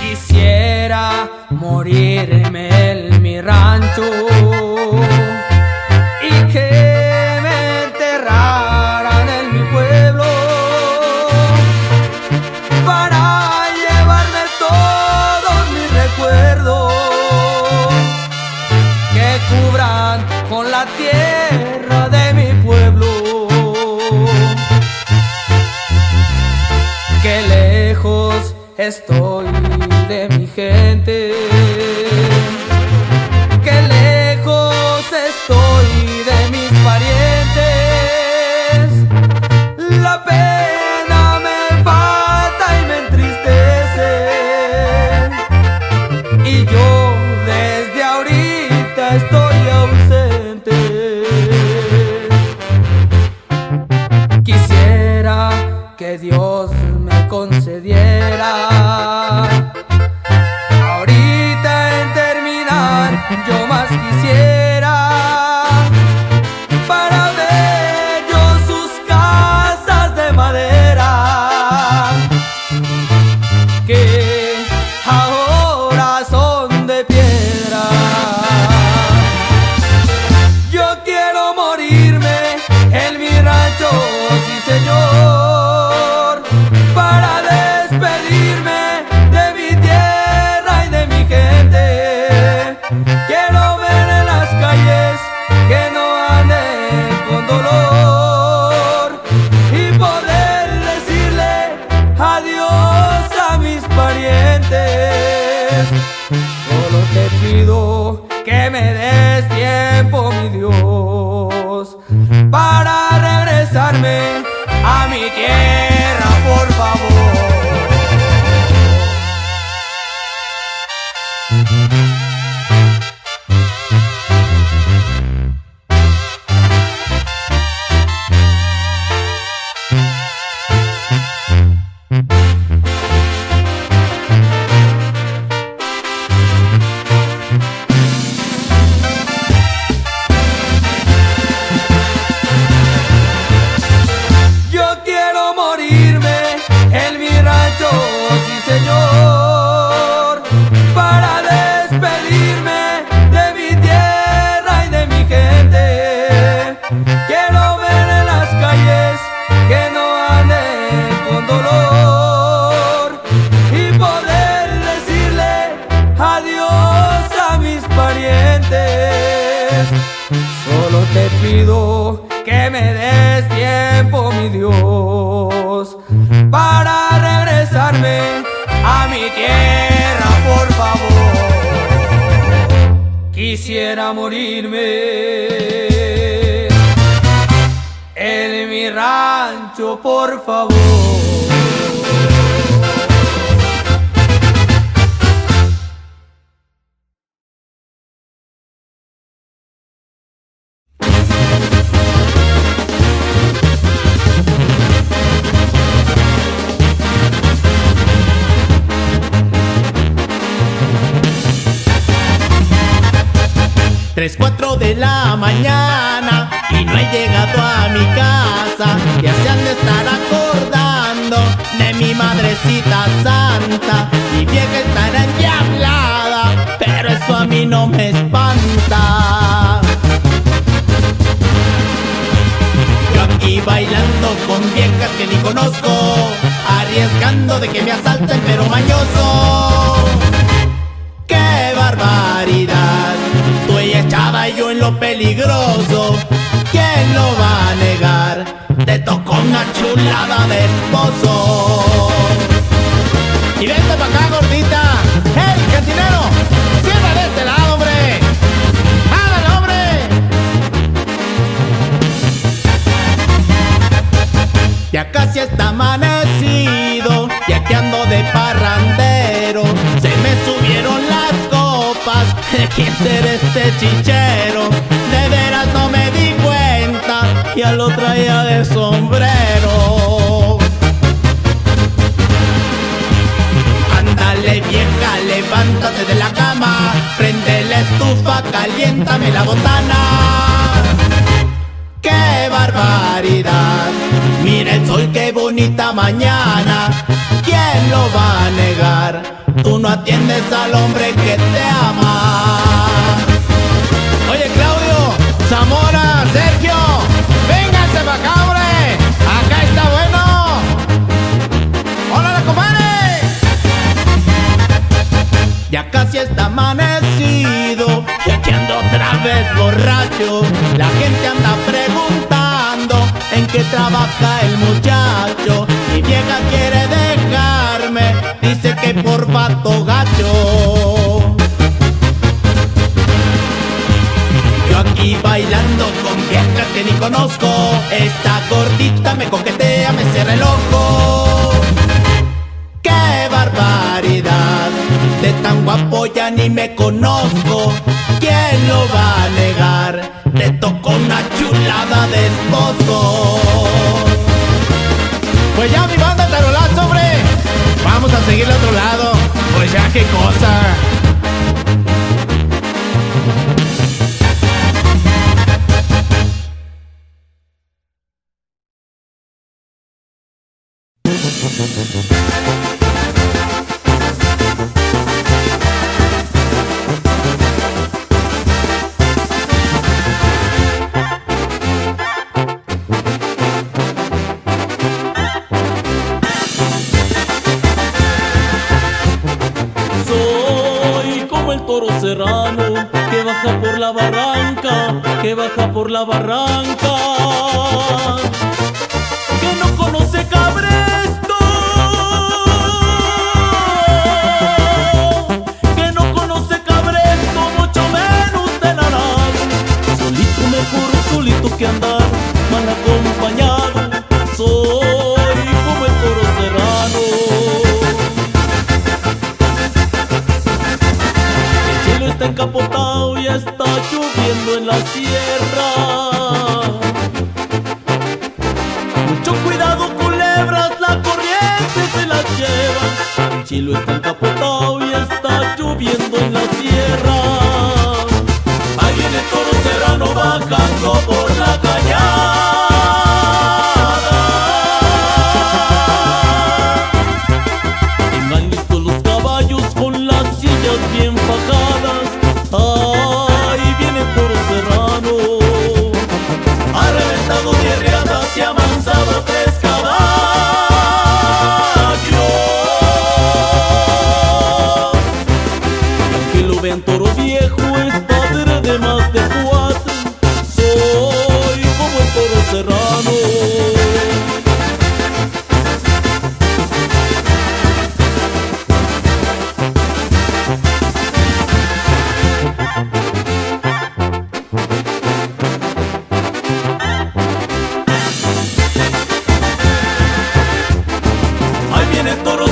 Quisiera morirme en mi rancho y que me enterraran en mi pueblo para llevarme todos mis recuerdos que cubran con la tierra de mi pueblo. Que lejos estoy de mi gente, que lejos estoy de mis parientes. La pena me falta y me entristece, y yo desde ahorita estoy ausente. Quisiera que Dios me concediera ahorita en terminar, yo más quisiera, para ver yo sus casas de madera que ahora son de piedra. Yo quiero morirme en mi rancho, sí señor, para despedirme de mi tierra y de mi gente. Quiero ver en las calles que no anden con dolor y poder decirle adiós a mis parientes. Solo te pido que me des tiempo, mi Dios, para regresarme a mi tierra, por favor. Yo quiero morirme en mi rancho, sí señor, para despedirme de mi tierra y de mi gente. Quiero ver en las calles que no anden con dolor y poder decirle adiós a mis parientes. Solo te pido que me des tiempo, mi Dios, para regresarme a mi tierra, por favor. Quisiera morirme en mi rancho, por favor. 3, 4 de la mañana y no he llegado a mi casa. Ya se han de estar acordando de mi madrecita santa. Mi vieja estará endiablada, pero eso a mí no me espanta. Yo aquí bailando con viejas que ni conozco, arriesgando de que me asalten pero mañoso. ¡Qué barbaridad! Tú ella echada y yo en lo peligroso. ¿Quién lo va a negar? Te tocó una chulada de esposo. Y vente pa' acá, gordita. ¡Hey, cantinero! ¡Cierra de este lado, hombre! ¡Ándale, hombre! Ya casi está amanecido, ya que ando de parrandero. Se me subieron las copas ¿De quién será este chichero? De veras no me di cuenta, ya lo traía de sombrero. Ándale vieja, levántate de la cama, prende la estufa, caliéntame la botana. ¡Qué barbaridad! Mira el sol, qué bonita mañana. ¿Quién lo va a negar? Tú no atiendes al hombre que te ama. Oye, Claudio, Zamora, Sergio, vénganse para acá, hombre. Acá está bueno. ¡Hola, compadre! Ya casi está amanecido y aquí ando otra vez borracho. La gente anda preguntando en qué trabaja el muchacho. Mi vieja quiere dejarme, dice que por vato gacho. Yo aquí bailando con viejas que ni conozco. Esta gordita me coquetea, me cierra el ojo. ¡Qué barbaridad! De tan guapo ya ni me conozco. ¿Quién lo va a negar? Te tocó una chulada de esposo. Pues ya mi banda tarolazo, hombre. Vamos a seguir al otro lado. Pues ya qué cosa. Soy como el toro serrano que baja por la barranca, que baja por la barranca, que no conoce cabresto, que no conoce cabresto, mucho menos de nadar. Solito mejor, solito que andar mal acompañado. Soy como el toro serrano. Está encapotado y está lloviendo en la sierra. Mucho cuidado, culebras, la corriente se las lleva. El chilo está encapotado y está lloviendo en la sierra. Ahí viene el toro serrano bajando por la cañada. Tengan listos los caballos con las sillas bien fajadas. Ahí viene el toro serrano, ha reventado 10 riadas y ha amansado 3 caballos. Aunque lo vean toro viejo, es padre de más de 4. Soy como el toro serrano.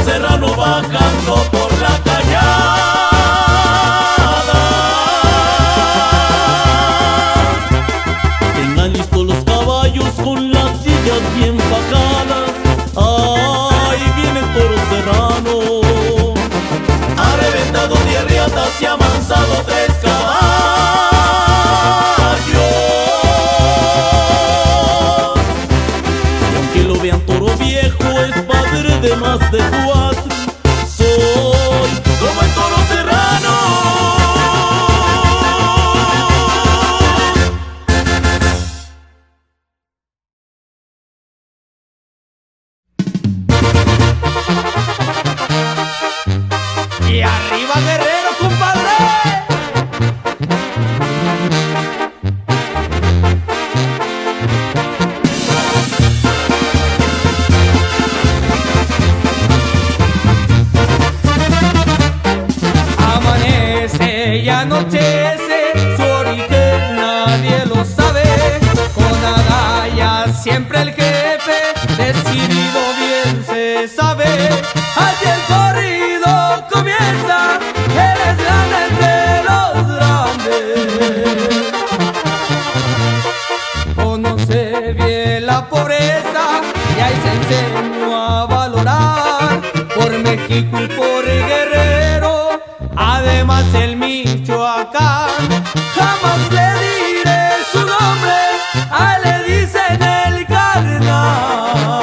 Serrano bajando por la cañada. Tengan listos los caballos con las sillas bien fajadas. Ahí viene el toro serrano, ha reventado 10 riatas y ha amansado 3 caballos. Y aunque lo vean toro viejo, es padre de más de 4. Soy como el toro serrano. Y arriba Guerrero, compadre. Y anochece, su origen nadie lo sabe. Con agallas siempre el jefe, decidido bien se sabe. Así el corrido comienza, él es grande entre los México y por Guerrero, además el Michoacán. Jamás le diré su nombre, a él le dicen el carnal.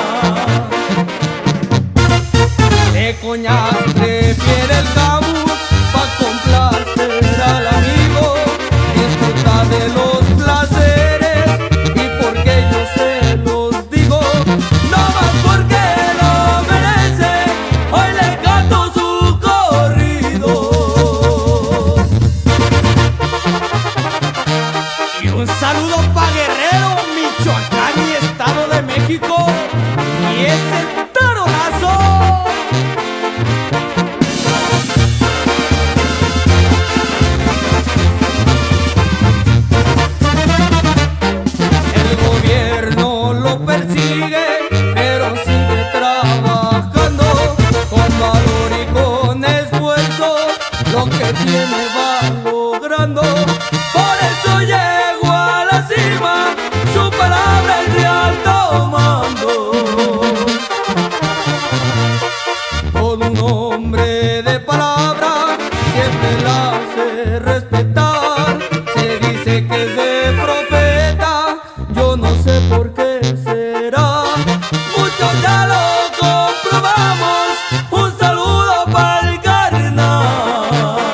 De coñac prefiere el cabuz pa' complacer al amigo. Disfruta de los placeres y porque yo se los digo, no más porque lo merece, hoy le canto su corrido. Y un saludo pa' Guerrero, Michoacán y Estado de México, y es el taronazo. El gobierno lo persigue, pero sigue trabajando con valor y con esfuerzo, lo que tiene va logrando. Por eso llegó a la cima, su palabra es de alto mando. Todo un hombre de palabra siempre la hace respetar. Se dice que es de profeta, yo no sé por qué será. Muchos ya lo comprobamos, un saludo para el carnal.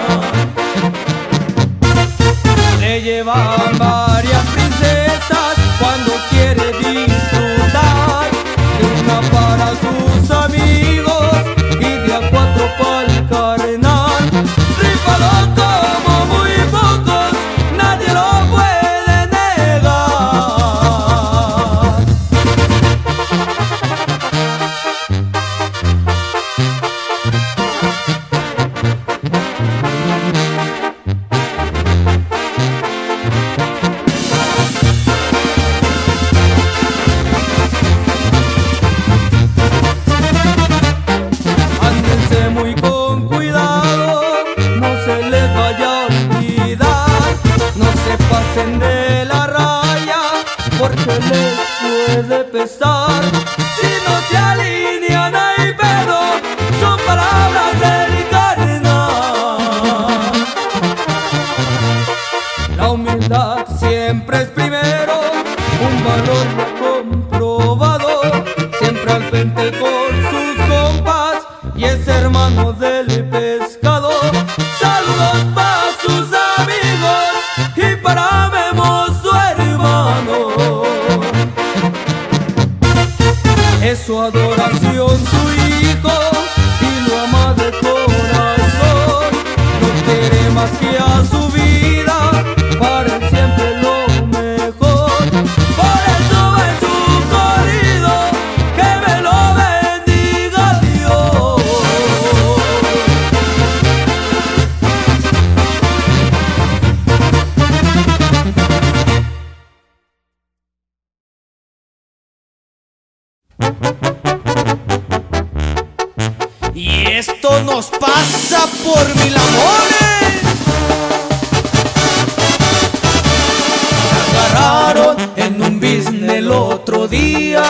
Le llevan varias princesas cuando quiere disfrutar, de una para sus amigos y de a cuatro pa'l carnal. Rífalo como muy pocos, nadie lo puede negar. Ándense muy con cuidado, no se les vaya a olvidar. No se pasen de la raya, porque les puede pesar. Si no se alinean hay pedo, son palabras del carnal. La humildad siempre es primero, un valor ya comprobado. Siempre al frente con sus compas y es hermano del pescado. Saludos para sus amigos y para Memo su hermano. Es su adoración su hijo y lo ama de corazón. No quiere más que a su vida, para él siempre lo mejor. Por eso en su corrido, que me lo bendiga Dios. Y esto nos pasa por mil amores. Me agarraron en un business el otro día,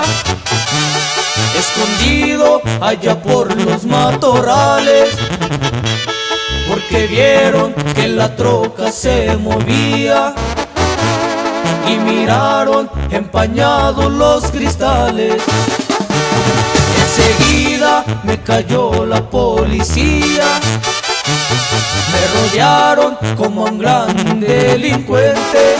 escondido allá por los matorrales, porque vieron que la troca se movía y miraron empañados los cristales. Enseguida me cayó la policía, me rodearon como a un gran delincuente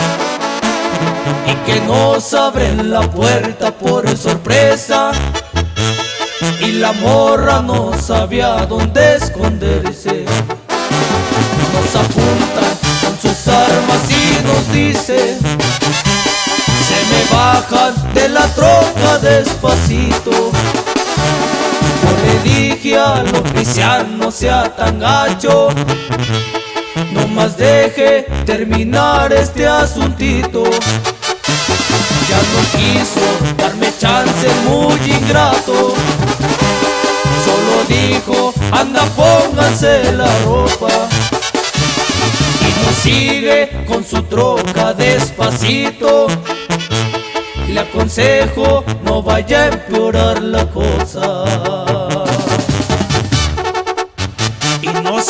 y que nos abren la puerta por sorpresa, y la morra no sabía dónde esconderse. Nos apuntan con sus armas y nos dicen: se me bajan de la troca despacito. Yo le dije al oficial: no sea tan gacho, nomás deje terminar este asuntito. Ya no quiso darme chance, muy ingrato. Solo dijo: anda, pónganse la ropa. Y nos sigue con su troca despacito. Le aconsejo no vaya a empeorar la cosa.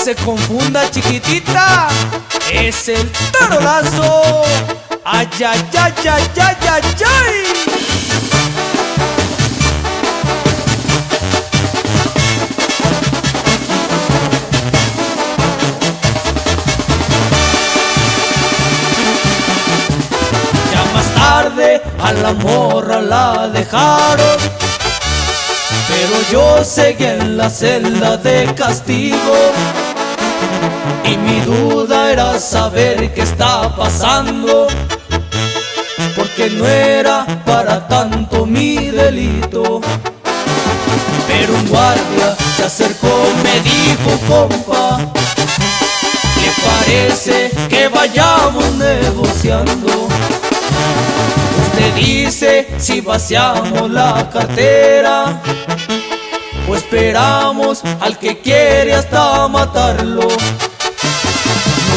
se confunda, chiquitita, es el tarolazo. Ay, ay, ay, ay, ay, ay, ay. A la morra la dejaron, pero yo seguí en la celda de castigo. Y mi duda era saber qué está pasando, porque no era para tanto mi delito. Pero un guardia se acercó, me dijo: compa, ¿le parece que vayamos negociando? Usted dice si vaciamos la cartera o esperamos al que quiere hasta matarlo. No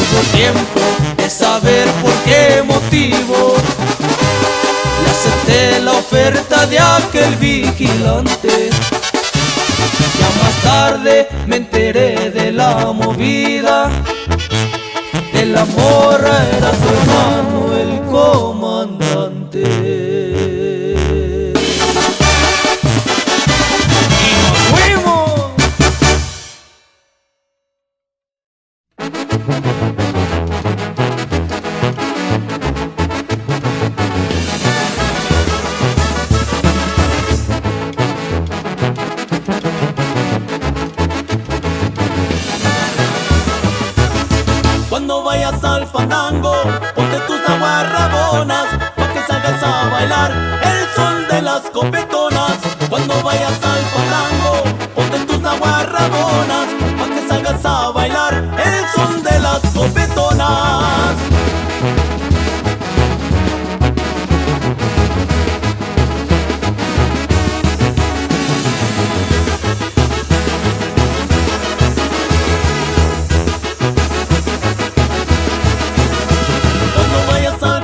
hubo tiempo de saber por qué motivo le acepté la oferta de aquel vigilante. Ya más tarde me enteré de la movida, de la morra era su hermano el comandante. Y nos fuimos. Cuando vayas al fandango, ponte tus naguas rabonas, pa' que salgas a bailar el sol de las copetonas. Cuando vayas al fandango, ponte tus naguas rabonas, pa' que salgas a bailar el sol de las copetonas.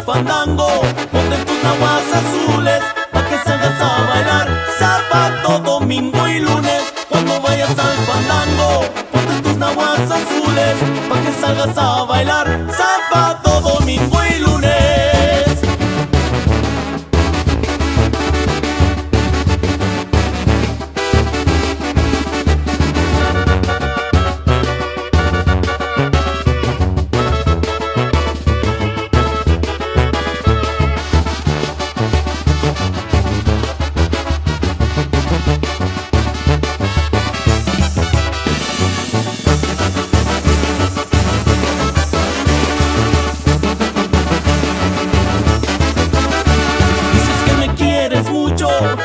Fandango, ponte tus naguas azules, pa' que salgas a bailar sábado, domingo y lunes. Cuando vayas al fandango, ponte tus naguas azules, pa' que salgas a bailar sábado, domingo y lunes.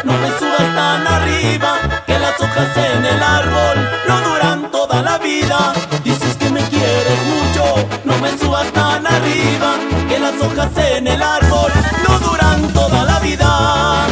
No me subas tan arriba, que las hojas en el árbol no duran toda la vida. Dices que me quieres mucho, no me subas tan arriba, que las hojas en el árbol no duran toda la vida.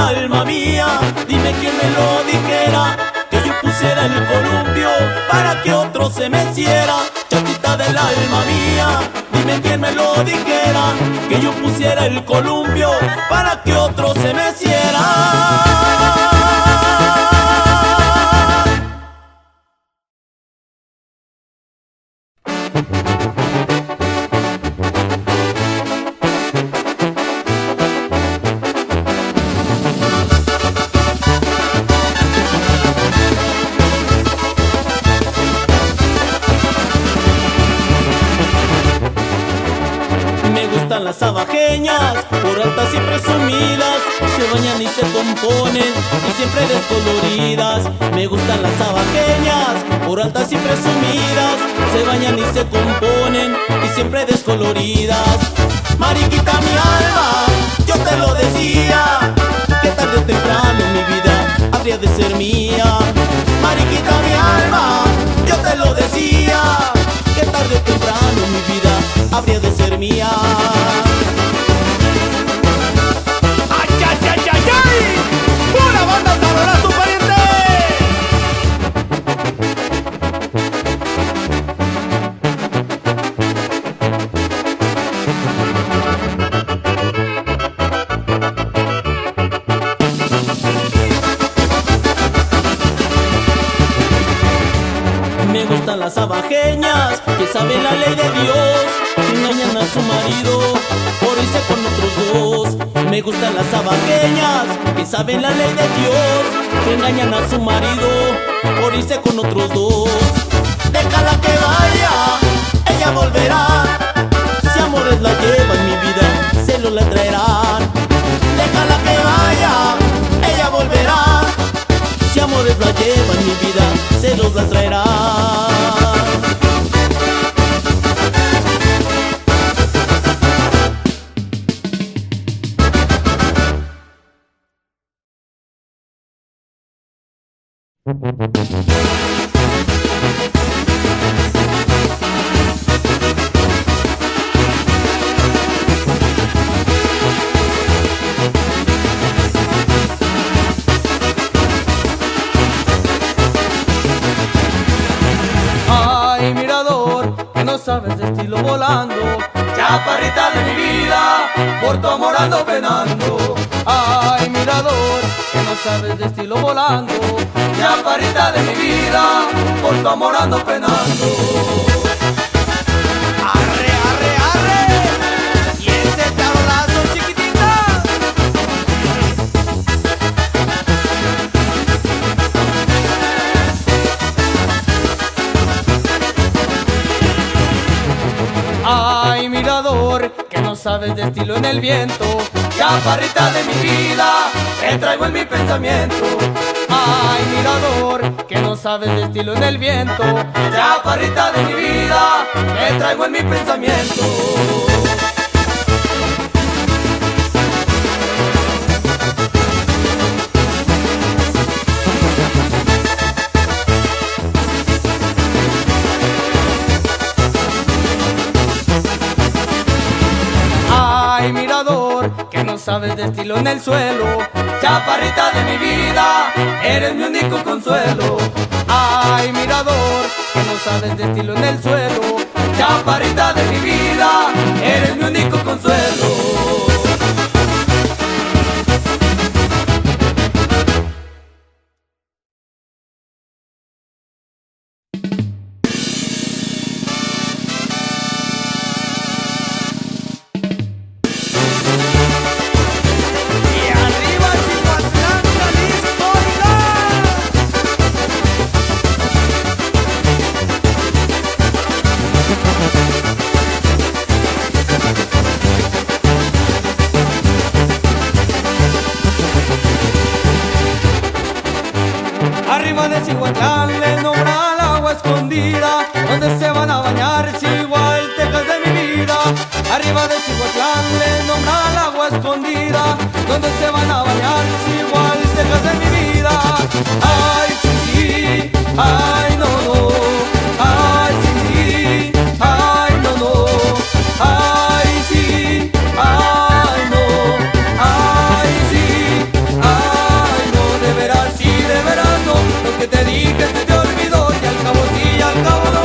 Alma mía, dime quién me lo dijera, que yo pusiera el columpio para que otro se meciera. Chatita del alma mía, dime quién me lo dijera, que yo pusiera el columpio para que otro se meciera. Las abajeñas, por altas y presumidas, se bañan y se componen y siempre descoloridas. Me gustan las abajeñas, por altas y presumidas, se bañan y se componen y siempre descoloridas. Mariquita mi alma, yo te lo decía, que tarde o temprano mi vida habría de ser mía. Mariquita mi alma, yo te lo decía, que tarde o temprano mi vida habría de ser mía. ¡Ay, ay, ay, ay, ay! ¡Pura banda tarolazo, pariente! gustan las abajeñas que saben la ley de Dios, que engañan a su marido por irse con otros dos. Me gustan las abajeñas que saben la ley de Dios, que engañan a su marido por irse con otros dos. Déjala que vaya, ella volverá. Si amores la lleva en mi vida, celos la traerán. Déjala que vaya, ella volverá. Si amores la lleva en mi vida, celos la traerán. Ay, mirador, que no sabes de estilo volando, chaparrita de mi vida, por tu amor ando penando. Ay, mirador, que no sabes de estilo volando, chaparrita de mi vida, por tu amor ando penando. Arre, arre, arre. Y ese tarolazo, chiquitita. Ay, mirador, que no sabes de estilo en el viento, chaparrita de mi vida, te traigo en mi pensamiento. Ay, mirador, que no sabes de estilo en el viento, chaparrita de mi vida, te traigo en mi pensamiento. Ay, mirador, que no sabes de estilo en el suelo, chaparrita de mi vida, eres mi único consuelo. Ay, mirador, que no sabes de estilo en el suelo, chaparrita de mi vida, eres mi único consuelo. Y arriba Chihuatlán, Jalisco, oiga. Arriba de Cihuatlán le nombra el agua escondida, donde se van a bañar Chihualtecas de mi vida. Arriba de Cihuatlán le nombra el agua escondida, donde se van a bañar Chihualtecas de mi vida. Ay, sí, sí, ay, no, no, ay, sí, sí, ay, no, no, ay, sí, ay, no, ay, sí, ay, no, de veras sí, de veras no, lo que te dije se te olvidó y al cabo sí, y al cabo no.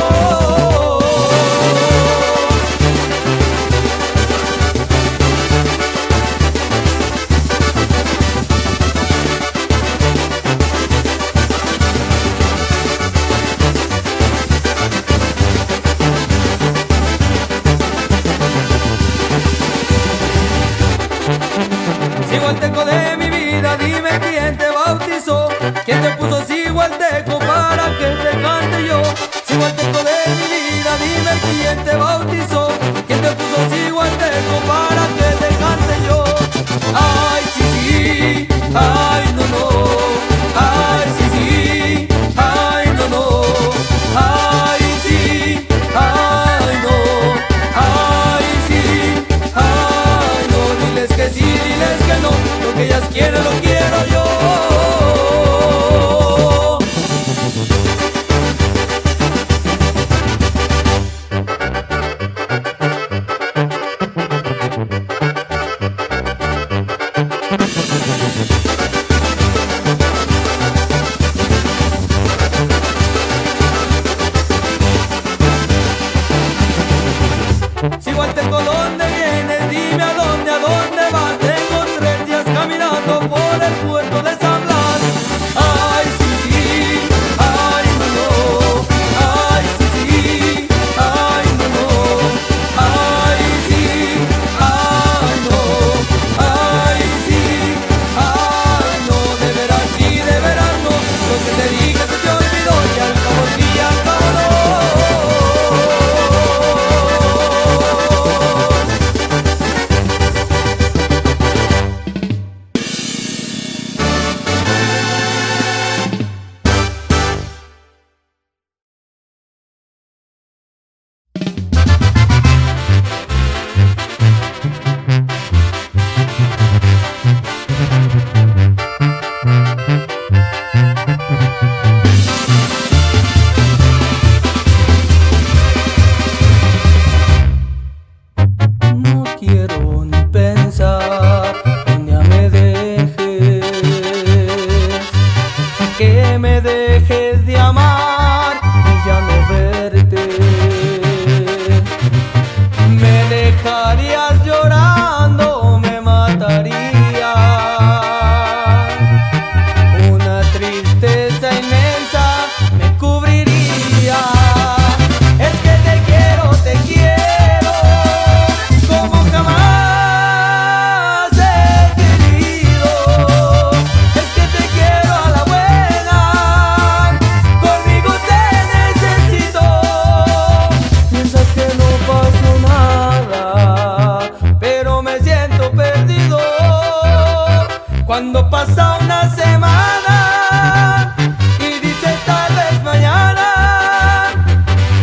Cuando pasa una semana y dices tal vez mañana,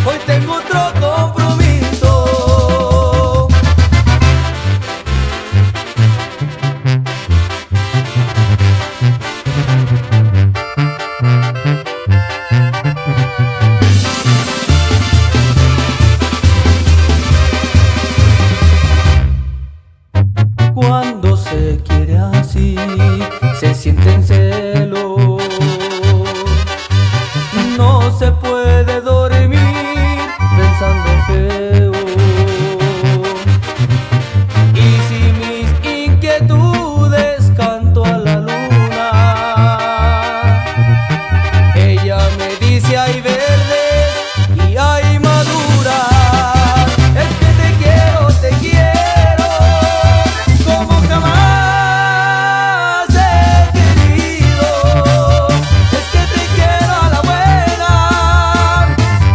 hoy tengo otro compromiso. Cuando se quiere así, se sienten celos, no se puede dormir pensando feo. Y si mis inquietudes canto a la luna, ella me dice hay verdes y hay maduras. Es que te quiero como jamás he querido. Es que te quiero a la buena,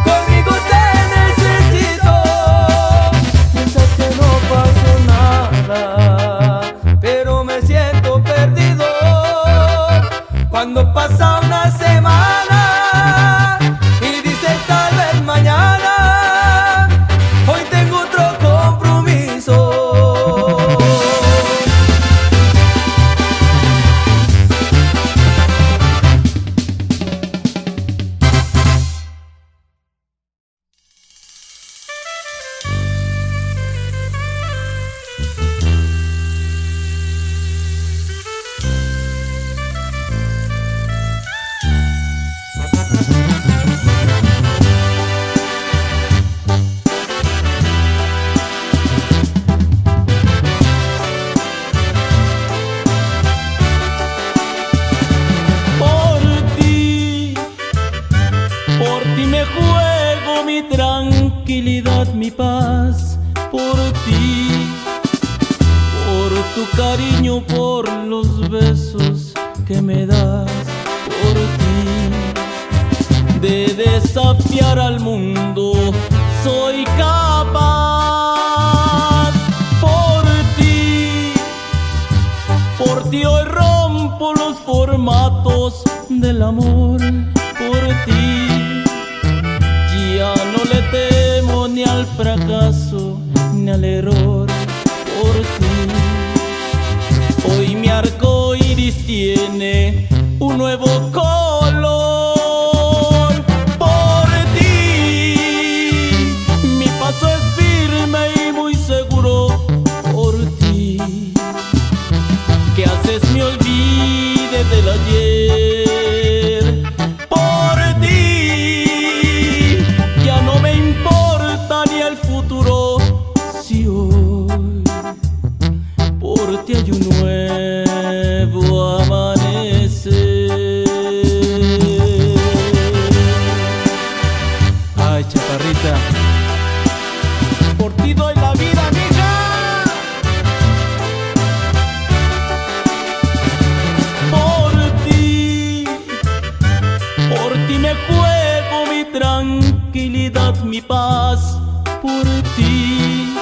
conmigo te necesito. Piensas que no pasó nada, pero me siento perdido. Cuando pasa una semana y dices tal vez mañana, hoy tengo otro compromiso. Por ti me juego mi tranquilidad, mi paz. Por ti, por tu cariño, por los besos que me das. Por ti, de desafiar al mundo soy capaz. Por ti hoy rompo los formatos del amor. Por ti ya no le temo ni al fracaso ni al error. Por ti hoy mi arco iris tiene un nuevo color. Por ti mi paso es firme y muy seguro. Por ti que haces me olvide del ayer. Hay un nuevo amanecer. Ay, chaparrita, por ti doy la vida, mija. Por ti me juego mi tranquilidad, mi paz. Por ti,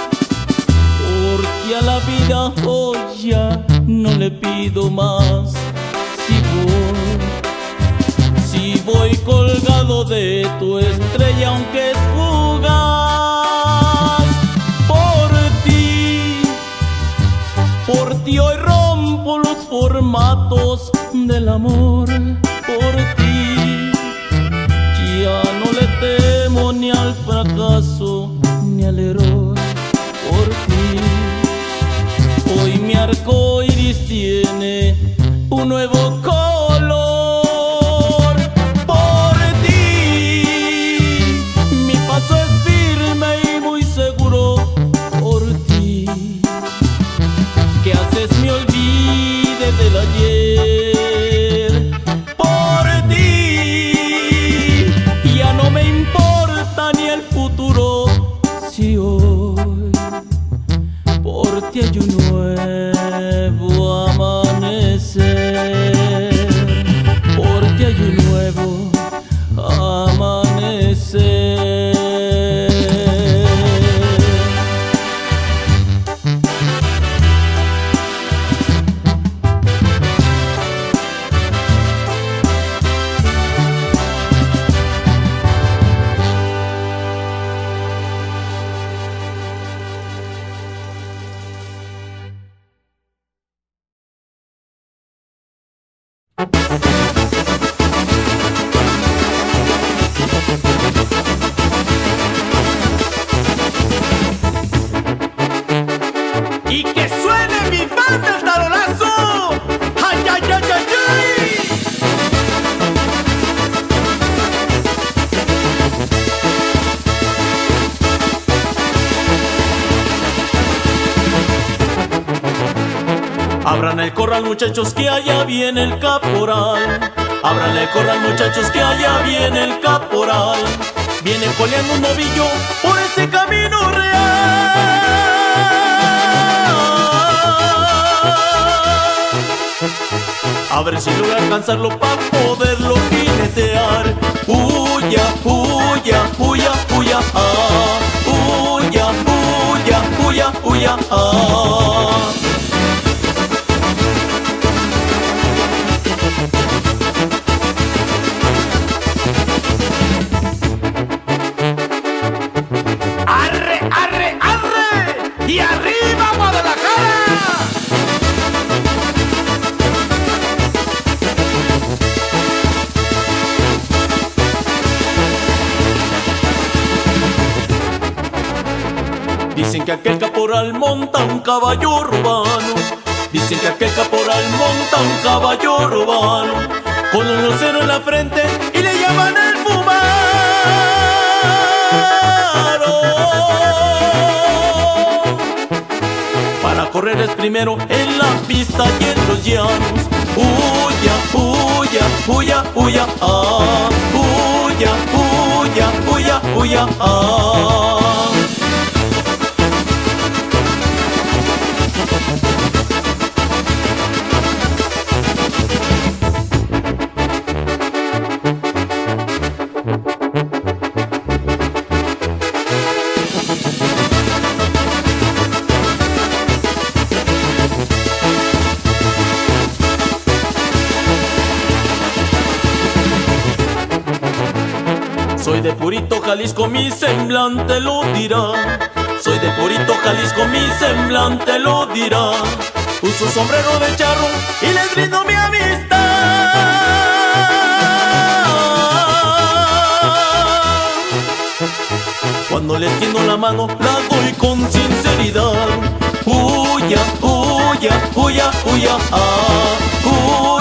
porque a la vida hoy ya no le pido más. Si voy colgado de tu estrella aunque es fugaz. Por ti hoy rompo los formatos del amor. Por ti ya no le temo ni al fracaso ni al error. Por ti hoy mi arco iris tiene un nuevo color. Por ti mi paso es firme y muy seguro. Por ti que haces me olvide del ayer. Por ti ya no me importa ni el futuro. Si hoy por ti hay un nuevo amanecer. Abran el corral, muchachos, que allá viene el caporal. Abran el corral, muchachos, que allá viene el caporal. Viene coleando un novillo por ese camino real. A ver si logra alcanzarlo para poderlo jinetear. Huya, huya, huya, huya, ah. Huya, huya, huya, huya, ah. ¡Arre, arre, arre! ¡Y arriba Guadalajara! Dicen que aquel caporal monta un caballo urbano. Dicen que aquel caporal monta un caballo urbano, con un lucero en la frente y le llaman el Fumaro. Para correr es primero en la pista y en los llanos. Huya, huya, huya, huya, ah. Huya, huya, huya, huya, ah. Soy de Purito, Jalisco, mi semblante lo dirá. Soy de Purito, Jalisco, mi semblante lo dirá. Uso sombrero de charro y les brindo mi amistad. Cuando les tiendo la mano, la doy con sinceridad. Huya, huya, huya, huya, ah.